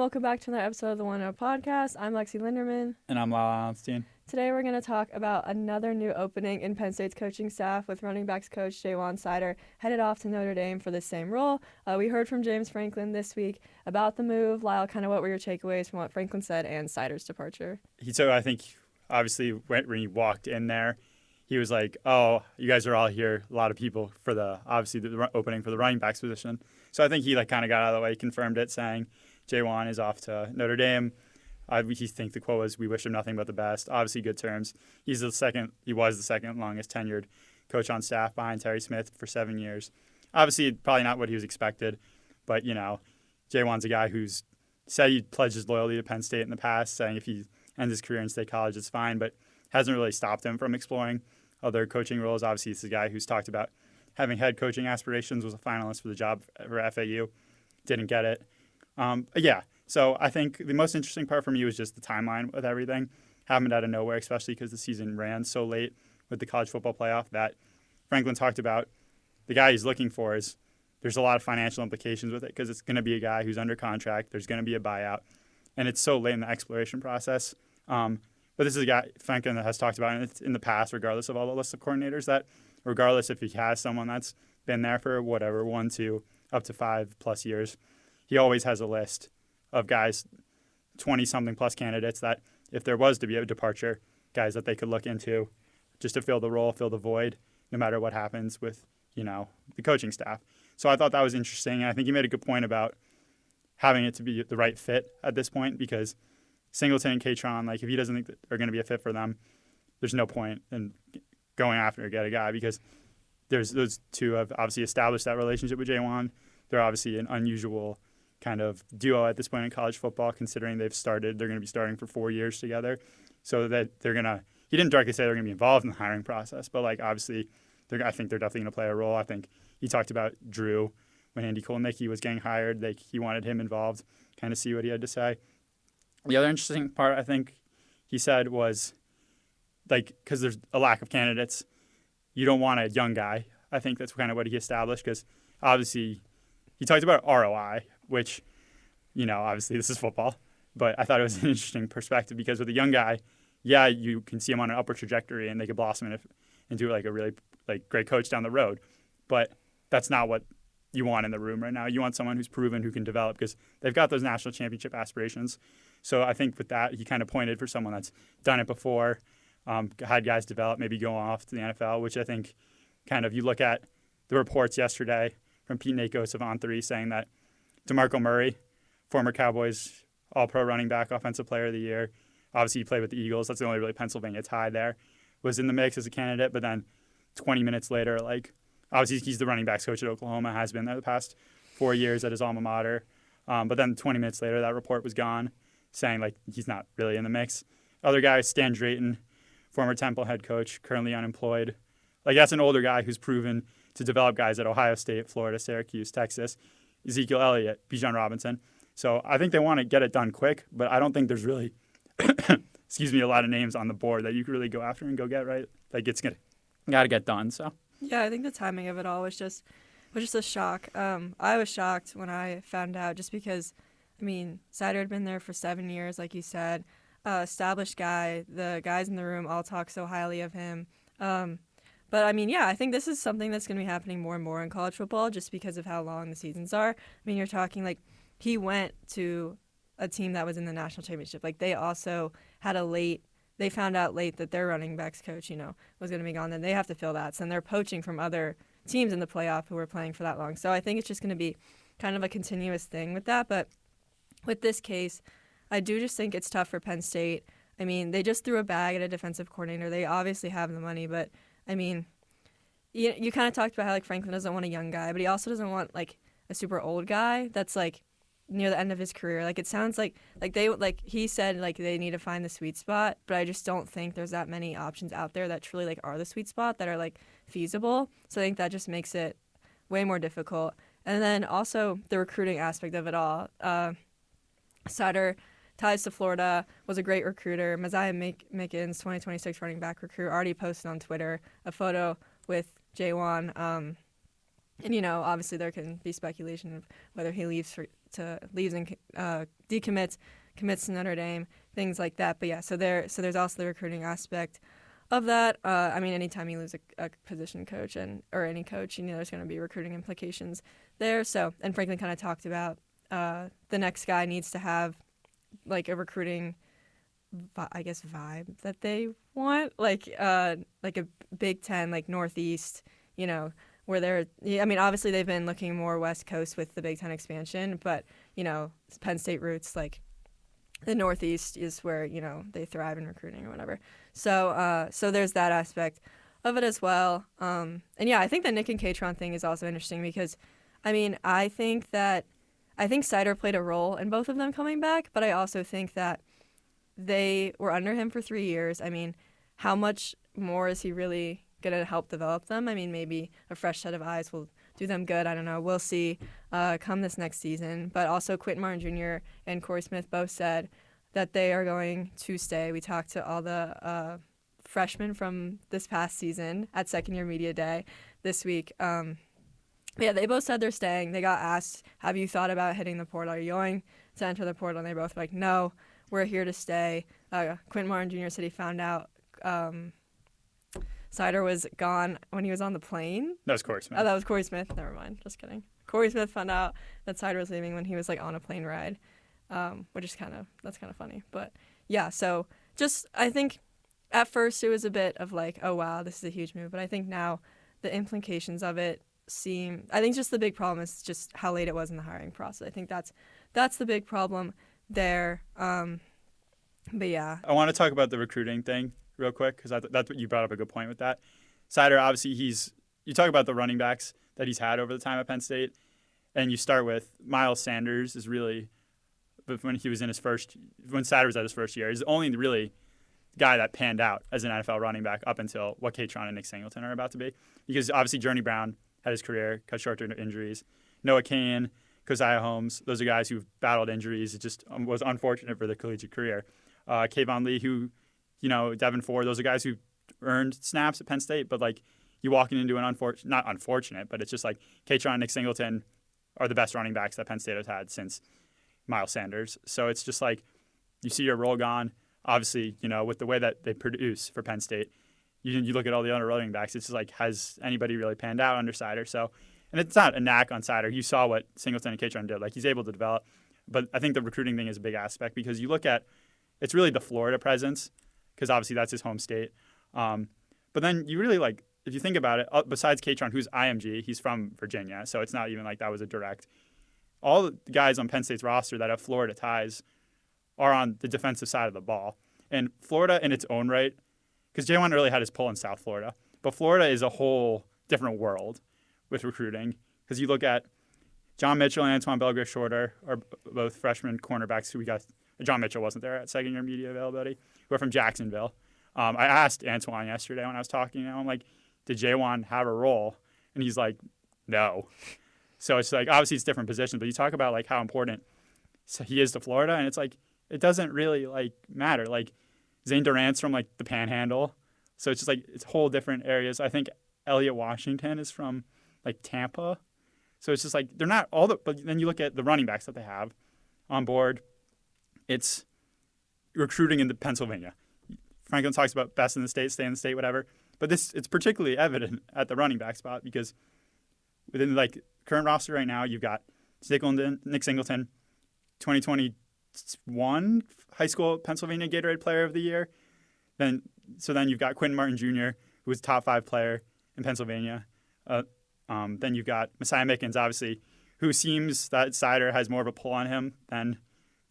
welcome back to another episode of the 1-0 Podcast. I'm Lexi Linderman. And I'm Lyle Allenstein. Today we're going to talk about another new opening in Penn State's coaching staff with running backs coach Ja'Juan Seider headed off to Notre Dame for the same role. We heard from James Franklin this week about the move. Lyle, kind of what were your takeaways from what Franklin said and Seider's departure? I think, obviously, when he walked in there, he was like, oh, you guys are all here, a lot of people, for the opening for the running backs position. So I think he kind of got out of the way, confirmed it, saying Ja'Juan is off to Notre Dame. I think the quote was, "We wish him nothing but the best." Obviously, good terms. He was the second longest tenured coach on staff behind Terry Smith for 7 years. Obviously, probably not what he was expected, but Ja'Juan's a guy who's said he pledged his loyalty to Penn State in the past, saying if he ends his career in State College, it's fine, but hasn't really stopped him from exploring other coaching roles. Obviously, he's a guy who's talked about having head coaching aspirations, was a finalist for the job for FAU, didn't get it. So I think the most interesting part for me was just the timeline with everything. Happened out of nowhere, especially because the season ran so late with the college football playoff that Franklin talked about. The guy he's looking for there's a lot of financial implications with it because it's going to be a guy who's under contract. There's going to be a buyout, and it's so late in the exploration process. But this is a guy Franklin has talked about in the past, regardless of all the lists of coordinators, that regardless if he has someone that's been there for 1 to up to 5+ years, he always has a list of guys, 20-something plus candidates that if there was to be a departure, guys that they could look into just to fill the role, fill the void, no matter what happens with, the coaching staff. So I thought that was interesting. And I think he made a good point about having it to be the right fit at this point because Singleton and Katron, if he doesn't think that they're going to be a fit for them, there's no point in going after to get a guy because those two have obviously established that relationship with Ja'Juan. They're obviously an unusual kind of duo at this point in college football, considering they're going to be starting for 4 years together. So that he didn't directly say they're going to be involved in the hiring process, but obviously, I think they're definitely going to play a role. I think he talked about Drew when Andy Kolnicki was getting hired. He wanted him involved, kind of see what he had to say. The other interesting part, I think he said was, because there's a lack of candidates, you don't want a young guy. I think that's kind of what he established because obviously he talked about ROI, which, obviously this is football, but I thought it was an interesting perspective because with a young guy, you can see him on an upward trajectory and they could blossom into a really great coach down the road. But that's not what you want in the room right now. You want someone who's proven, who can develop because they've got those national championship aspirations. So I think with that, he kind of pointed for someone that's done it before, had guys develop, maybe go off to the NFL, which I think kind of you look at the reports yesterday from Pete Nakos of On3 saying that DeMarco Murray, former Cowboys All-Pro running back, Offensive Player of the Year, obviously he played with the Eagles. That's the only really Pennsylvania tie there. Was in the mix as a candidate, but then 20 minutes later, obviously he's the running backs coach at Oklahoma, has been there the past 4 years at his alma mater. But then 20 minutes later, that report was gone, saying he's not really in the mix. Other guys, Stan Drayton, former Temple head coach, currently unemployed. That's an older guy who's proven to develop guys at Ohio State, Florida, Syracuse, Texas. Ezekiel Elliott, Bijan Robinson. So I think they want to get it done quick, but I don't think there's really, a lot of names on the board that you could really go after and go get, right? It's got to get done, so. Yeah, I think the timing of it all was just a shock. I was shocked when I found out just because, Seider had been there for 7 years, like you said, established guy. The guys in the room all talk so highly of him. But, I think this is something that's going to be happening more and more in college football just because of how long the seasons are. You're talking, he went to a team that was in the national championship. They also had they found out late that their running backs coach, was going to be gone. Then they have to fill that. So then they're poaching from other teams in the playoff who were playing for that long. So I think it's just going to be kind of a continuous thing with that. But with this case, I do just think it's tough for Penn State. They just threw a bag at a defensive coordinator. They obviously have the money, but you kind of talked about how Franklin doesn't want a young guy, but he also doesn't want a super old guy that's near the end of his career. It sounds like he said they need to find the sweet spot, but I just don't think there's that many options out there that truly are the sweet spot that are feasible. So I think that just makes it way more difficult. And then also the recruiting aspect of it all. Seider ties to Florida, was a great recruiter. Messiah Mickens, 2026 running back recruit, already posted on Twitter a photo with Ja'Juan. And, obviously there can be speculation of whether he leaves leaves and decommits, commits to Notre Dame, things like that. But yeah, so there's also the recruiting aspect of that. I mean, anytime you lose a position coach or any coach, there's going to be recruiting implications there. So, and Franklin kind of talked about the next guy needs to have like a recruiting, I guess, vibe that they want, like a Big Ten, like Northeast, where I mean, obviously they've been looking more West Coast with the Big Ten expansion, but Penn State roots, like the Northeast is where they thrive in recruiting or whatever. So there's that aspect of it as well. And yeah, I think the Nick and Katron thing is also interesting because, I mean, I think Seider played a role in both of them coming back, but I also think that they were under him for 3 years. I mean, how much more is he really going to help develop them? I mean, maybe a fresh set of eyes will do them good. I don't know. We'll see come this next season. But also Quentin Martin Jr. and Corey Smith both said that they are going to stay. We talked to all the freshmen from this past season at second year media day this week. Yeah, they both said they're staying. They got asked, have you thought about hitting the portal? Are you going to enter the portal? And they both were like, no, we're here to stay. Quentin Martin Jr. said he found out Seider was gone when he was on the plane. That was Corey Smith. Oh, that was Corey Smith. Never mind. Just kidding. Corey Smith found out that Seider was leaving when he was like on a plane ride, which is that's kind of funny. But yeah, so just I think at first it was a bit of like, oh wow, this is a huge move. But I think now the implications of it I think just the big problem is just how late it was in the hiring process. I think that's the big problem there. But yeah. I want to talk about the recruiting thing real quick because that's what you brought up a good point with that. Seider, obviously, you talk about the running backs that he's had over the time at Penn State, and you start with Miles Sanders is really, when Seider was at his first year, is the only really guy that panned out as an NFL running back up until what Katron and Nick Singleton are about to be. Because obviously Journey Brown had his career cut short due to injuries. Noah Cain, Keziah Holmes, those are guys who've battled injuries. It just was unfortunate for their collegiate career. Kayvon Lee, Devin Ford, those are guys who earned snaps at Penn State, but like you walking into an not unfortunate, but it's just like Katron and Nick Singleton are the best running backs that Penn State has had since Miles Sanders. So it's just like you see your role gone. Obviously, with the way that they produce for Penn State, you look at all the other running backs, it's just like, has anybody really panned out under Seider? So, and it's not a knack on Seider. You saw what Singleton and Katron did. Like, he's able to develop. But I think the recruiting thing is a big aspect because you look at, it's really the Florida presence because obviously that's his home state. But then you really like, if you think about it, besides Katron, who's IMG, he's from Virginia, so it's not even like that was a direct. All the guys on Penn State's roster that have Florida ties are on the defensive side of the ball. And Florida in its own right, because Ja'Juan really had his pull in South Florida, but Florida is a whole different world with recruiting because you look at John Mitchell and Antoine Belgrave-Shorter are both freshman cornerbacks who we got. John Mitchell wasn't there at second-year media availability. Who are from Jacksonville. I asked Antoine yesterday when I was talking to him, I'm like, did Ja'Juan have a role? And he's like, no. So it's like, obviously it's different positions, but you talk about like how important he is to Florida, and it's like, it doesn't really like matter. Like Zane Durant's from like the Panhandle, so it's just like it's whole different areas. I think Elliot Washington is from like Tampa, so it's just like they're not all the. But then you look at the running backs that they have on board. It's recruiting in Pennsylvania. Franklin talks about best in the state, stay in the state, whatever. But it's particularly evident at the running back spot because within like current roster right now, you've got Nick Singleton, 2021 high school Pennsylvania Gatorade Player of the Year. Then you've got Quentin Martin Jr., who was a top 5 player in Pennsylvania. Then you've got Messiah Mickens, obviously, who seems that Seider has more of a pull on him than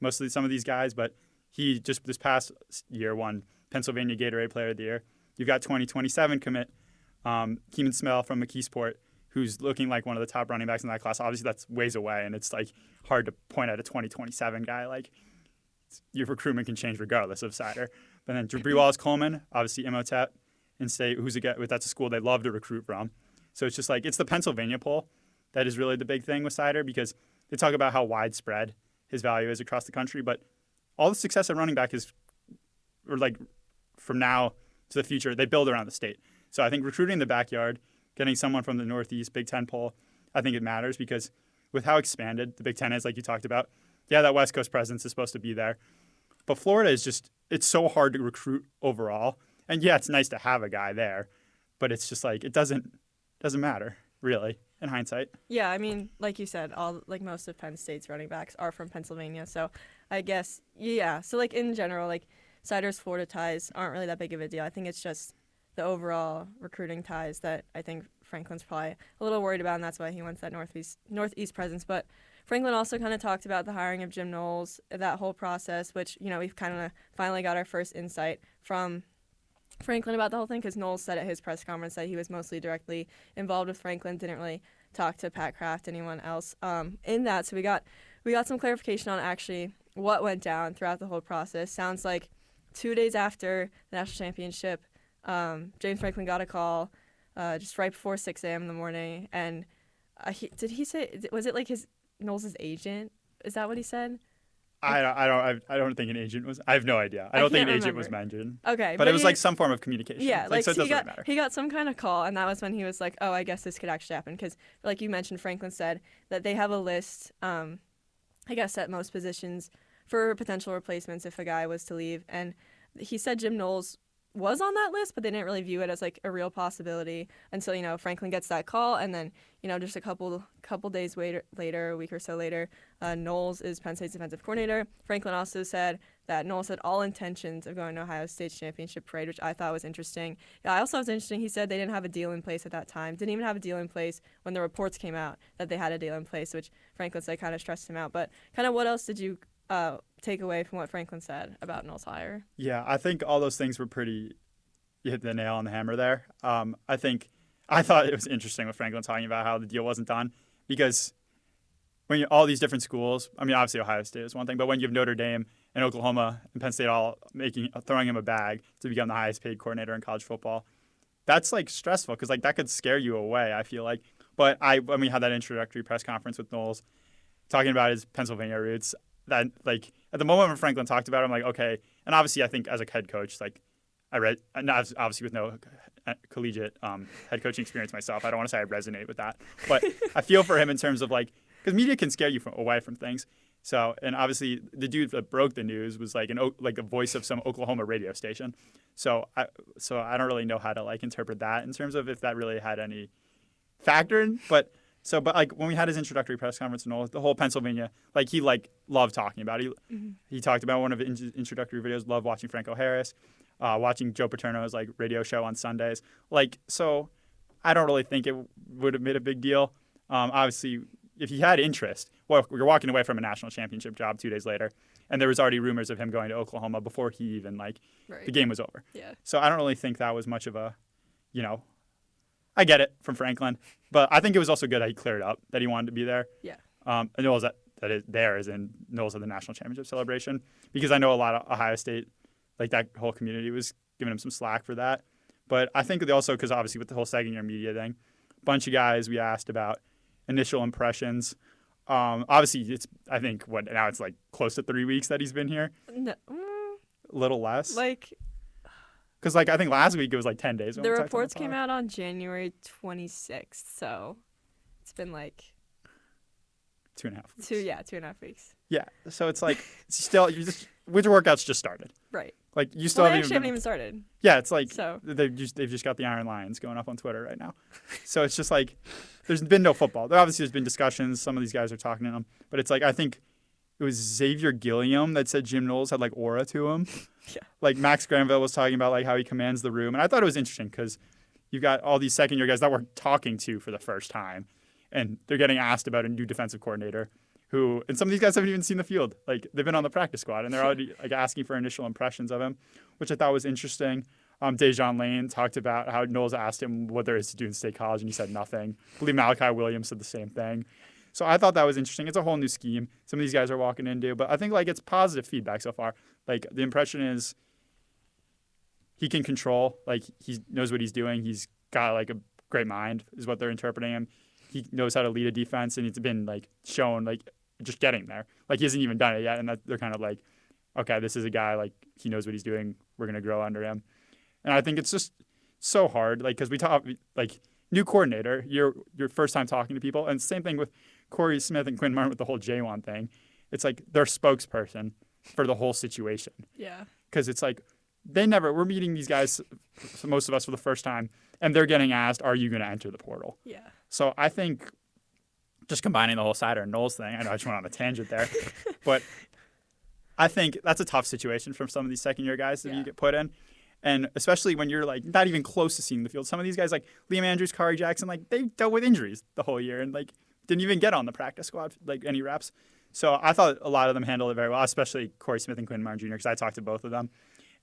some of these guys, but he just this past year won Pennsylvania Gatorade Player of the Year. You've got 2027 commit Keeman Smell from McKeesport, who's looking like one of the top running backs in that class. Obviously, that's ways away, and it's like hard to point at a 2027 guy. Like your recruitment can change regardless of Seider. But then Drew Wallace-Coleman, obviously Imhotep in state, that's a school they love to recruit from. So it's just like it's the Pennsylvania poll that is really the big thing with Seider because they talk about how widespread his value is across the country, but all the success at running back from now to the future, they build around the state. So I think recruiting in the backyard, getting someone from the Northeast Big Ten poll, I think it matters because with how expanded the Big Ten is, like you talked about. Yeah, that West Coast presence is supposed to be there. But Florida is just, it's so hard to recruit overall. And yeah, it's nice to have a guy there, but it's just like, it doesn't matter, really, in hindsight. Yeah, I mean, like you said, most of Penn State's running backs are from Pennsylvania. So I guess, yeah. So like in general, like Seider's Florida ties aren't really that big of a deal. I think it's just the overall recruiting ties that I think Franklin's probably a little worried about, and that's why he wants that Northeast presence. But Franklin also kind of talked about the hiring of Jim Knowles, that whole process, which, we've kind of finally got our first insight from Franklin about the whole thing, because Knowles said at his press conference that he was mostly directly involved with Franklin, didn't really talk to Pat Kraft, anyone else in that. So we got some clarification on actually what went down throughout the whole process. Sounds like 2 days after the national championship, James Franklin got a call just right before 6 a.m. in the morning, and did he say, was it like Knowles' agent? Is that what he said? I don't think an agent was. I have no idea. I don't think an agent was mentioned. Okay, but it was like some form of communication. Yeah, so it doesn't really matter. He got some kind of call, and that was when he was like, "Oh, I guess this could actually happen." Because, like you mentioned, Franklin said that they have a list, I guess, at most positions for potential replacements if a guy was to leave, and he said Jim Knowles was on that list, but they didn't really view it as like a real possibility until Franklin gets that call, and then just a couple days later, a week or so later, Knowles is Penn State's defensive coordinator. Franklin also said that Knowles had all intentions of going to Ohio State's championship parade, which I thought was interesting. Yeah, I also thought it was interesting. He said they didn't have a deal in place at that time. Didn't even have a deal in place when the reports came out that they had a deal in place, which Franklin said kind of stressed him out. But kind of what else did you take away from what Franklin said about Knowles' hire? Yeah, I think all those things were pretty. You hit the nail on the hammer there. I thought it was interesting with Franklin talking about how the deal wasn't done, because when all these different schools, I mean, obviously Ohio State is one thing, but when you have Notre Dame and Oklahoma and Penn State all throwing him a bag to become the highest paid coordinator in college football, that's like stressful, because like that could scare you away, I feel like. But when we had that introductory press conference with Knowles talking about his Pennsylvania roots, that like at the moment when Franklin talked about it, I'm like, okay. And obviously I think as a head coach, like I read, obviously with no collegiate head coaching experience myself, I don't want to say I resonate with that, but I feel for him in terms of like, because media can scare you away from things. So, and obviously the dude that broke the news was like the voice of some Oklahoma radio station. So I don't really know how to like interpret that in terms of if that really had any factor in, but like when we had his introductory press conference and all the whole Pennsylvania, like he like loved talking about it. He talked about one of his introductory videos, loved watching Franco Harris, watching Joe Paterno's like radio show on Sundays. Like, so I don't really think it would have made a big deal. Obviously, if he had interest, well, you're walking away from a national championship job 2 days later, and there was already rumors of him going to Oklahoma before he even the game was over. Yeah. So I don't really think that was much of a, I get it from Franklin, but I think it was also good that he cleared up that he wanted to be there. Yeah. And Knowles that is there is in Knowles of the national championship celebration, because I know a lot of Ohio State, like that whole community was giving him some slack for that. But I think they also, because obviously with the whole second year media thing, a bunch of guys we asked about initial impressions. Obviously it's, I think now it's like close to 3 weeks that he's been here. No, a little less. Like. Because I think last week it was like 10 days. The reports came out on January 26th, so it's been like 2.5 weeks. 2.5 weeks. Yeah, so it's like still winter workouts just started. Right. Like you still haven't even started. Yeah, it's like so. they've just got the Iron Lions going up on Twitter right now. So it's just like there's been no football. There's been discussions. Some of these guys are talking to them, but it's like I think it was Xavier Gilliam that said Jim Knowles had like aura to him. Yeah. Like Max Granville was talking about like how he commands the room, and I thought it was interesting because you've got all these second year guys that we're talking to for the first time, and they're getting asked about a new defensive coordinator. And some of these guys haven't even seen the field. Like they've been on the practice squad, and they're already like asking for initial impressions of him, which I thought was interesting. Dejan Lane talked about how Knowles asked him what there is to do in State College, and he said nothing. I believe Malachi Williams said the same thing. So I thought that was interesting. It's a whole new scheme some of these guys are walking into, but I think like it's positive feedback so far. Like the impression is he can control, like he knows what he's doing. He's got like a great mind is what they're interpreting him. He knows how to lead a defense, and it's been like shown like just getting there. Like he hasn't even done it yet, and they're kind of like, okay, this is a guy like he knows what he's doing. We're gonna grow under him, and I think it's just so hard. Like because we talk like new coordinator, your first time talking to people, and same thing with Corey Smith and Quinn Martin with the whole Ja'Juan thing, it's like their spokesperson for the whole situation. Yeah. Because it's like we're meeting these guys, most of us for the first time, and they're getting asked, are you going to enter the portal? Yeah. So I think just combining the whole Seider and Knowles thing, I know I just went on a tangent there, but I think that's a tough situation for some of these second-year guys that you get put in. And especially when you're like not even close to seeing the field. Some of these guys like Liam Andrews, Kari Jackson, like they dealt with injuries the whole year and like didn't even get on the practice squad like any reps. So I thought a lot of them handled it very well, especially Corey Smith and Quinn Martin Jr. because I talked to both of them.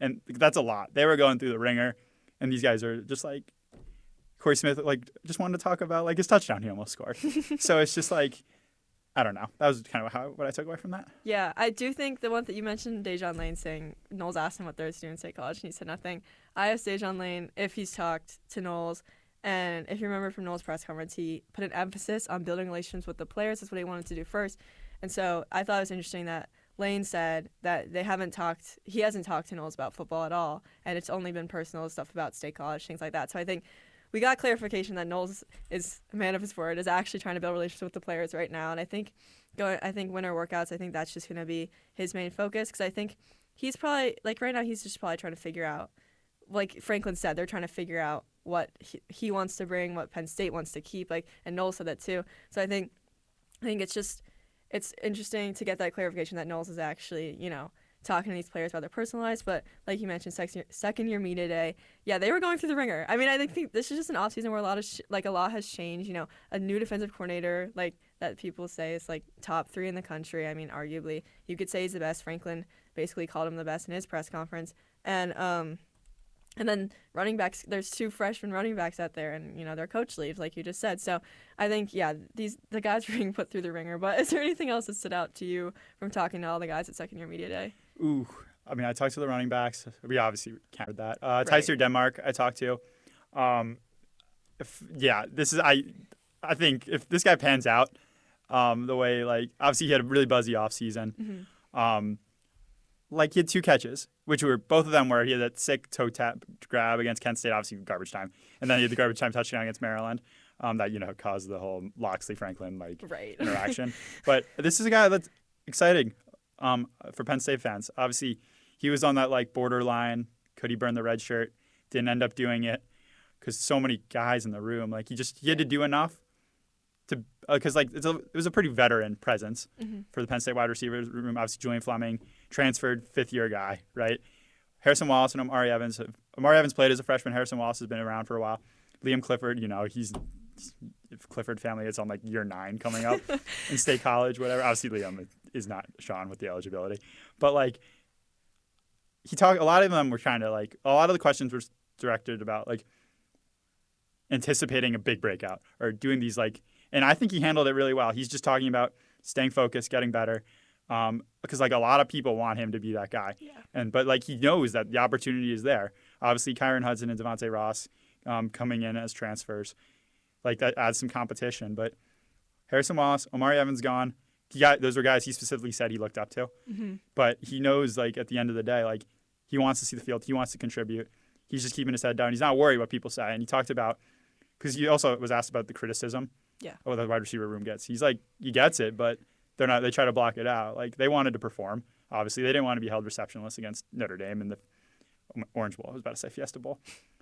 And that's a lot. They were going through the ringer, and these guys are just like Corey Smith like just wanted to talk about like his touchdown he almost scored. So it's just like I don't know. That was kind of what I took away from that. Yeah, I do think the one that you mentioned, Ja'Juan Lane saying Knowles asked him what they're doing at college, and he said nothing. I asked Ja'Juan Lane if he's talked to Knowles, and if you remember from Knowles' press conference, he put an emphasis on building relations with the players. That's what he wanted to do first. And so I thought it was interesting that Lane said that he hasn't talked to Knowles about football at all, and it's only been personal stuff about State College, things like that. So I think we got clarification that Knowles is a man of his word, is actually trying to build relationships with the players right now. And I think winter workouts, I think that's just going to be his main focus because I think he's probably, like right now, he's just probably trying to figure out, like Franklin said, they're trying to figure out what he wants to bring, what Penn State wants to keep, and Knowles said that too. So I think it's interesting to get that clarification that Knowles is actually, talking to these players about their personal lives, but like you mentioned, second year media day, they were going through the ringer. I mean, I think this is just an off season where a lot has changed. A new defensive coordinator that people say is top 3 in the country. I mean, arguably you could say he's the best. Franklin basically called him the best in his press conference, and then running backs. There's 2 freshman running backs out there, and their coach leaves, like you just said. So I think the guys are being put through the ringer. But is there anything else that stood out to you from talking to all the guys at second year media day? Ooh, I mean, I talked to the running backs. We obviously counted that. Right. Tyser Denmark, I talked to. I think if this guy pans out, the way obviously he had a really buzzy offseason. Mm-hmm. He had 2 catches, which were both of them where he had that sick toe tap grab against Kent State, obviously garbage time, and then he had the garbage time touchdown against Maryland. That caused the whole Loxley Franklin interaction. But this is a guy that's exciting. For Penn State fans. Obviously, he was on that borderline. Could he burn the red shirt? Didn't end up doing it because so many guys in the room. He had to do enough to because it was a pretty veteran presence for the Penn State wide receivers room. Obviously, Julian Fleming transferred 5th-year guy, right? Harrison Wallace and Amari Evans. Amari Evans played as a freshman. Harrison Wallace has been around for a while. Liam Clifford, if Clifford family is on year 9 coming up in State College, whatever. Obviously, Liam is not Sean with the eligibility, but he talked. A lot of them were trying to a lot of the questions were directed about anticipating a big breakout or doing these and I think he handled it really well. He's just talking about staying focused, getting better, because a lot of people want him to be that guy, but he knows that the opportunity is there. Obviously, Kyron Hudson and Devontae Ross coming in as transfers, that adds some competition. But Harrison Wallace, Amari Evans gone. Those were guys he specifically said he looked up to. Mm-hmm. But he knows, at the end of the day, he wants to see the field. He wants to contribute. He's just keeping his head down. He's not worried what people say. And he talked about, because he also was asked about the criticism of what the wide receiver room gets. He's he gets it, but they're not. They try to block it out. They wanted to perform. Obviously, they didn't want to be held receptionless against Notre Dame in the Orange Bowl. I was about to say Fiesta Bowl.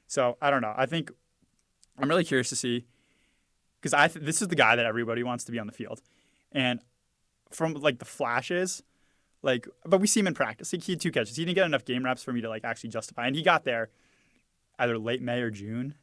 So I don't know. I think I'm really curious to see, because this is the guy that everybody wants to be on the field, and from the flashes, but we see him in practice. He had 2 catches. He didn't get enough game reps for me to actually justify. And he got there either late May or June,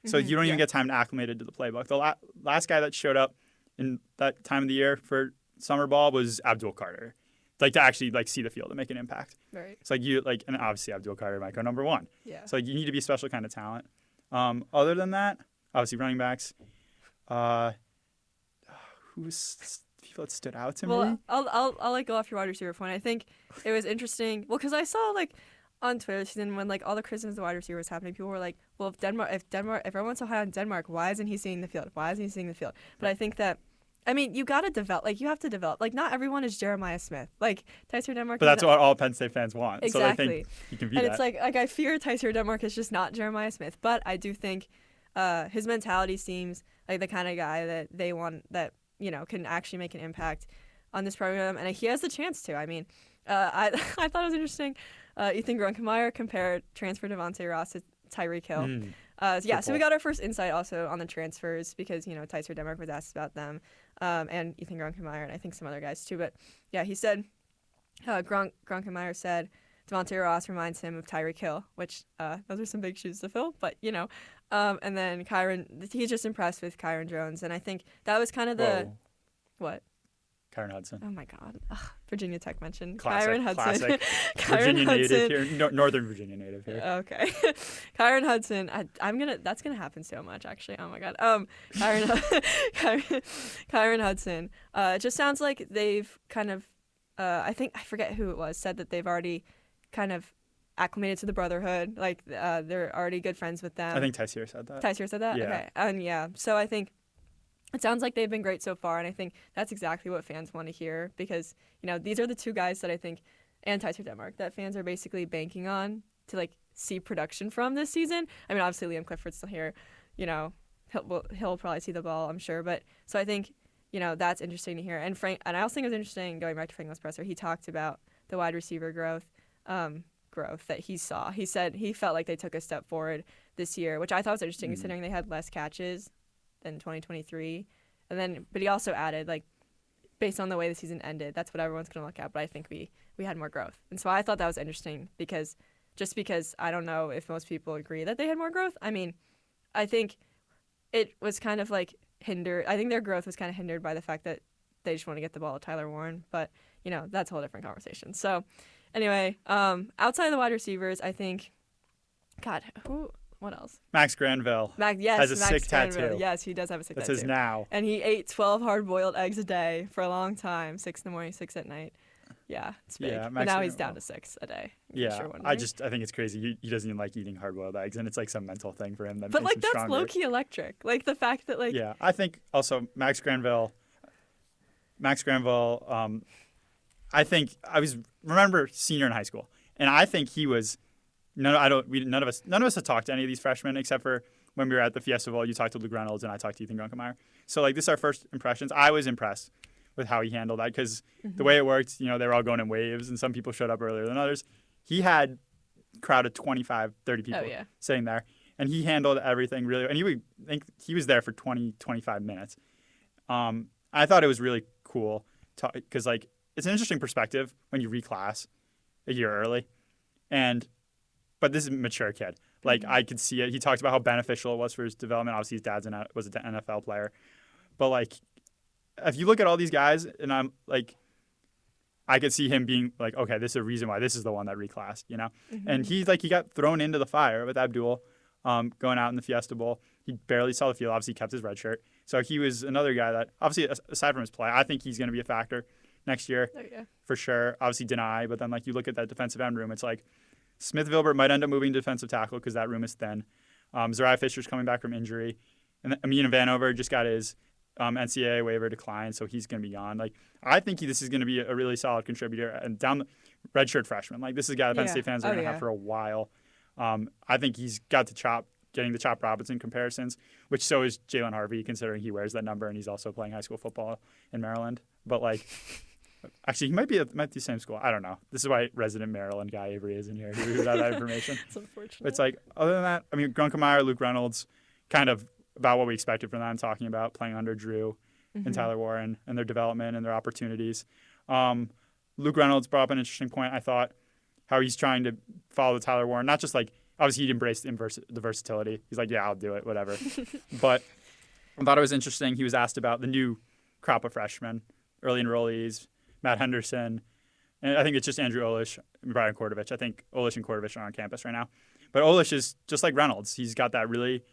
so you don't even get time to acclimate to the playbook. The last guy that showed up in that time of the year for summer ball was Abdul Carter, to actually see the field and make an impact. Right. It's and obviously Abdul Carter might go number 1. Yeah. So you need to be a special kind of talent. Other than that, obviously running backs. Who's people that stood out to me? Well, I'll go off your wide receiver point. I think it was interesting. Well, because I saw on Twitter this season when all the criticism of the wide receiver was happening, people were like, well, if everyone's so high on Denmark, why isn't he seeing the field? Why isn't he seeing the field? But I think that, you got to develop. You have to develop. Not everyone is Jeremiah Smith. Tyser Denmark. But that's what all Penn State fans want. Exactly. So they think he can be and that. It's I fear Tyser Denmark is just not Jeremiah Smith. But I do think his mentality seems like the kind of guy that they want, that can actually make an impact on this program, and he has the chance to. I mean, I I thought it was interesting. Ethan Grunkemeyer compared transfer Devontae Ross to Tyreek Hill. So we got our first insight also on the transfers because Tyser Denmark was asked about them, and Ethan Grunkemeyer, and I think some other guys too. But yeah, he said Grunkemeyer said Devontae Ross reminds him of Tyreek Hill, which those are some big shoes to fill. But and then he's just impressed with Kyron Jones, and I think that was kind of the what. Kyron Hudson. Oh my God, Virginia Tech mentioned Kyron Hudson. Virginia native here, Northern Virginia native here. Okay, Kyron Hudson. That's gonna happen so much actually. Oh my God. Kyron Hudson. It just sounds like they've kind of. I forget who it was said that they've already kind of acclimated to the brotherhood. Like they're already good friends with them. I think Tyser said that. Tyser said that. Yeah. Okay. And so I think. It sounds like they've been great so far, and I think that's exactly what fans want to hear because, these are the two guys that I think, and Tyser Denmark, that fans are basically banking on to, see production from this season. I mean, obviously Liam Clifford's still here. He'll probably see the ball, I'm sure. But so I think, that's interesting to hear. And I also think it was interesting, going back to Franklin's presser, he talked about the wide receiver growth that he saw. He said he felt like they took a step forward this year, which I thought was interesting considering they had less catches than 2023, but he also added based on the way the season ended, that's what everyone's going to look at. But I think we had more growth, and so I thought that was interesting because I don't know if most people agree that they had more growth. I mean, I think it was kind of hindered. I think their growth was kind of hindered by the fact that they just want to get the ball to Tyler Warren, but that's a whole different conversation. So anyway, outside of the wide receivers, I think, God, what else? Max Granville has a sick tattoo. Yes, he does have a sick tattoo. That's his now. And he ate 12 hard-boiled eggs a day for a long time, 6 in the morning, 6 at night. Yeah, it's big. Yeah, but now he's down to 6 a day. I think it's crazy. He doesn't even like eating hard-boiled eggs, and it's some mental thing for him that but makes him stronger. That's low-key electric. The fact that Yeah, I think also Max Granville. I think remember senior in high school, and I think he was. None of us had talked to any of these freshmen except for when we were at the Fiesta Bowl. You talked to Luke Reynolds and I talked to Ethan Grunkemeyer. So this is our first impressions. I was impressed with how he handled that because the way it worked, they were all going in waves and some people showed up earlier than others. He had a crowd of 25, 30 people sitting there, and he handled everything really. And he was there for 20, 25 minutes. I thought it was really cool because it's an interesting perspective when you reclass a year early, but this is a mature kid. I could see it. He talked about how beneficial it was for his development. Obviously, his dad's was an NFL player. But, if you look at all these guys, and I'm I could see him being okay, this is a reason why this is the one that reclassed, And he got thrown into the fire with Abdul going out in the Fiesta Bowl. He barely saw the field. Obviously, he kept his red shirt. So he was another guy that, obviously, aside from his play, I think he's going to be a factor next year for sure. Obviously, deny. But then, you look at that defensive end room, it's Smith Vilbert might end up moving to defensive tackle because that room is thin. Zariah Fisher's coming back from injury. And Amin Vanover just got his NCAA waiver declined, so he's going to be gone. I think this is going to be a really solid contributor. And down the redshirt freshman, this is a guy that Penn State fans are going to have for a while. I think he's got getting the Chop Robinson comparisons, which so is Jalen Harvey, considering he wears that number and he's also playing high school football in Maryland. But actually, he might be at the same school. I don't know. This is why resident Maryland guy Avery is in here. He would have that information. It's unfortunate. It's other than that, Grunkemeyer, Luke Reynolds, kind of about what we expected from them, talking about playing under Drew and Tyler Warren and their development and their opportunities. Luke Reynolds brought up an interesting point, I thought, how he's trying to follow the Tyler Warren. Not just obviously he'd embraced the versatility. He's yeah, I'll do it, whatever. But I thought it was interesting. He was asked about the new crop of freshmen, early enrollees, Matt Henderson, and I think it's just Andrew Olish and Brian Kordovich. I think Olish and Kordovich are on campus right now. But Olish is just like Reynolds. He's got that really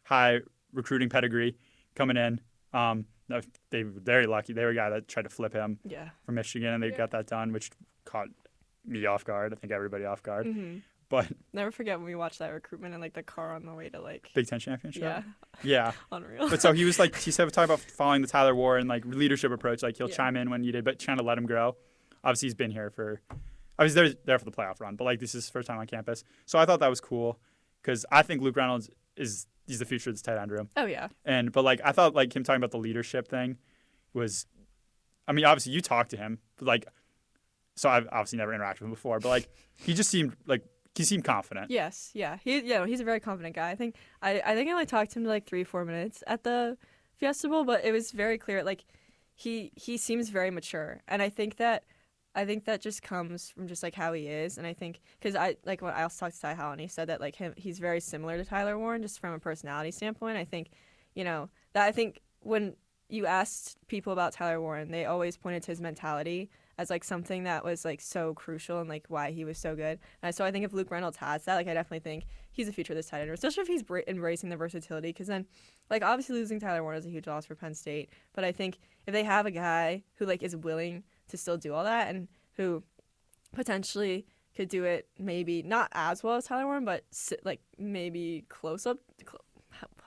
high recruiting pedigree coming in. They were very lucky. They were a guy that tried to flip him from Michigan, and they got that done, which caught me off guard. I think everybody off guard. But never forget when we watched that recruitment in the car on the way to Big Ten championship. Yeah. Unreal. But so he was he said talking about following the Tyler Warren leadership approach. He'll chime in when needed, but trying to let him grow. Obviously, he's been here I was there for the playoff run, but this is his first time on campus. So I thought that was cool because I think Luke Reynolds he's the future of this tight end room. Oh yeah. But I thought him talking about the leadership thing was, I mean, obviously you talked to him, but like, so I've obviously never interacted with him before, but like, he seemed confident. Yes, yeah. He's a very confident guy. I think I only talked to him to like 3-4 minutes at the Fiesta Bowl, but it was very clear. Like, he seems very mature, and I think that just comes from just like how he is, and I think because when I also talked to Ty Howell, and he said that like he's very similar to Tyler Warren just from a personality standpoint. I think, that I think when you asked people about Tyler Warren, they always pointed to his mentality as like something that was like so crucial and like why he was so good. And so I think if Luke Reynolds has that, like I definitely think he's a future of this tight end, especially if he's embracing the versatility. Because then, like obviously losing Tyler Warren is a huge loss for Penn State, but I think if they have a guy who like is willing to still do all that and who potentially could do it maybe not as well as Tyler Warren, but like maybe close up.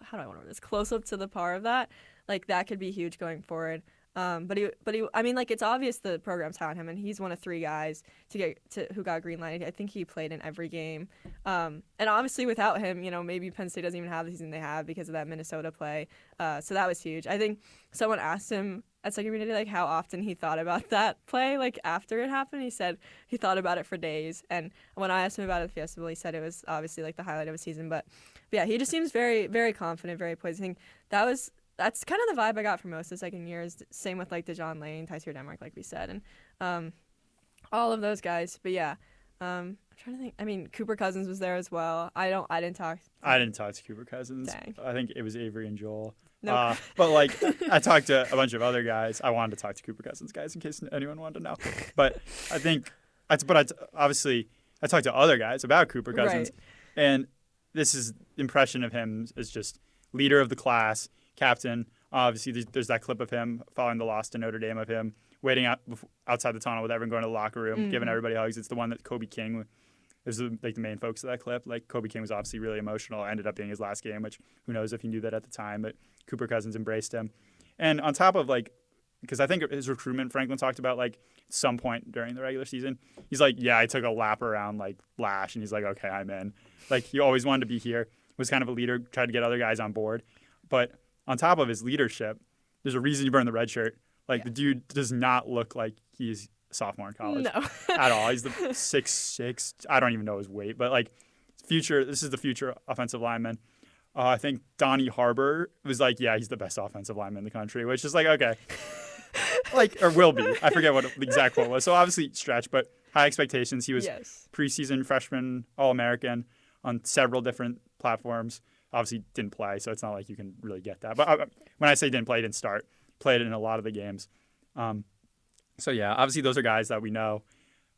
How do I want to word this? Close up to the par of that. Like that could be huge going forward. But he, I mean, like it's obvious the program's high on him, and he's one of 3 guys who got green lighted. I think he played in every game. And obviously without him, maybe Penn State doesn't even have the season they have because of that Minnesota play. So that was huge. I think someone asked him at second community like how often he thought about that play like after it happened. He said he thought about it for days. And when I asked him about it at the Fiesta Bowl, he said it was obviously like the highlight of his season. But yeah, he just seems very, very confident, very poised. I think that's kind of the vibe I got for most of the second years. Same with like DeJohn Lane, Tyser Denmark, like we said, and all of those guys. But yeah, I'm trying to think. I mean, Cooper Cousins was there as well. I didn't talk. I didn't talk to Cooper Cousins. Dang. I think it was Avery and Joel. No. But like I talked to a bunch of other guys. I wanted to talk to Cooper Cousins guys in case anyone wanted to know. But I think, obviously I talked to other guys about Cooper Cousins, right. And this is impression of him as just leader of the class. Captain. Obviously, there's that clip of him following the loss to Notre Dame of him waiting outside the tunnel with everyone going to the locker room, giving everybody hugs. It's the one that Kobe King is like the main focus of that clip. Like Kobe King was obviously really emotional. Ended up being his last game, which who knows if he knew that at the time. But Cooper Cousins embraced him, and on top of like, because I think his recruitment, Franklin talked about like some point during the regular season, he's like, yeah, I took a lap around like Lash, and he's like, okay, I'm in. Like he always wanted to be here. Was kind of a leader, tried to get other guys on board, but on top of his leadership, there's a reason you burned the red shirt. Like, The dude does not look like he's a sophomore in college. No. At all. He's the 6'6". I don't even know his weight. But, like, this is the future offensive lineman. I think Donnie Harbor was like, yeah, he's the best offensive lineman in the country, which is like, okay. Like, or will be. I forget what the exact quote was. So, obviously, stretch, but high expectations. He was preseason freshman All-American on several different platforms. Obviously didn't play, so it's not like you can really get that. But when I say didn't play, didn't start. Played in a lot of the games. So, yeah, obviously those are guys that we know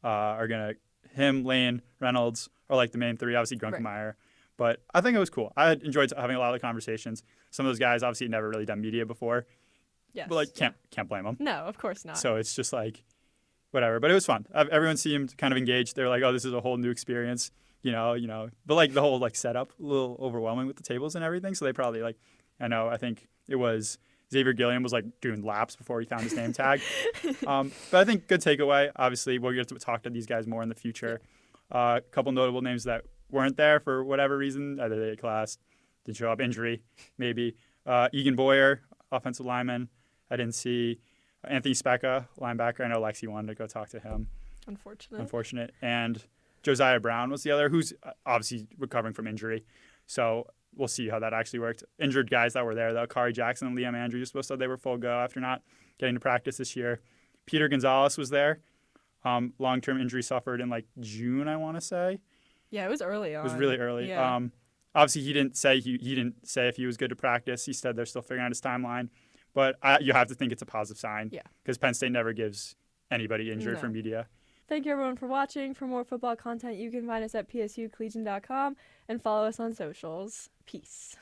are going to – him, Lane, Reynolds are like the main 3. Obviously Grunkemeyer. Right. But I think it was cool. I enjoyed having a lot of the conversations. Some of those guys obviously had never really done media before. Yes. But, like, can't blame them. No, of course not. So it's just like whatever. But it was fun. Everyone seemed kind of engaged. They're like, oh, this is a whole new experience. You know, but like the whole like setup a little overwhelming with the tables and everything. So they probably like, I think it was Xavier Gilliam was like doing laps before he found his name tag. But I think good takeaway. Obviously, we'll get to talk to these guys more in the future. A couple notable names that weren't there for whatever reason, either they had class, didn't show up, injury, maybe. Egan Boyer, offensive lineman. I didn't see Anthony Specca, linebacker. I know Lexi wanted to go talk to him. Unfortunate. And Josiah Brown was the other, who's obviously recovering from injury. So we'll see how that actually worked. Injured guys that were there, though. Kari Jackson and Liam Andrews both said they were full go after not getting to practice this year. Peter Gonzalez was there. Long-term injury suffered in like June, I want to say. Yeah, it was early on. It was really early. Yeah. Obviously, he didn't say if he was good to practice. He said they're still figuring out his timeline. But you have to think it's a positive sign. Yeah. Because Penn State never gives anybody injured for media. Thank you, everyone, for watching. For more football content, you can find us at psucollegian.com and follow us on socials. Peace.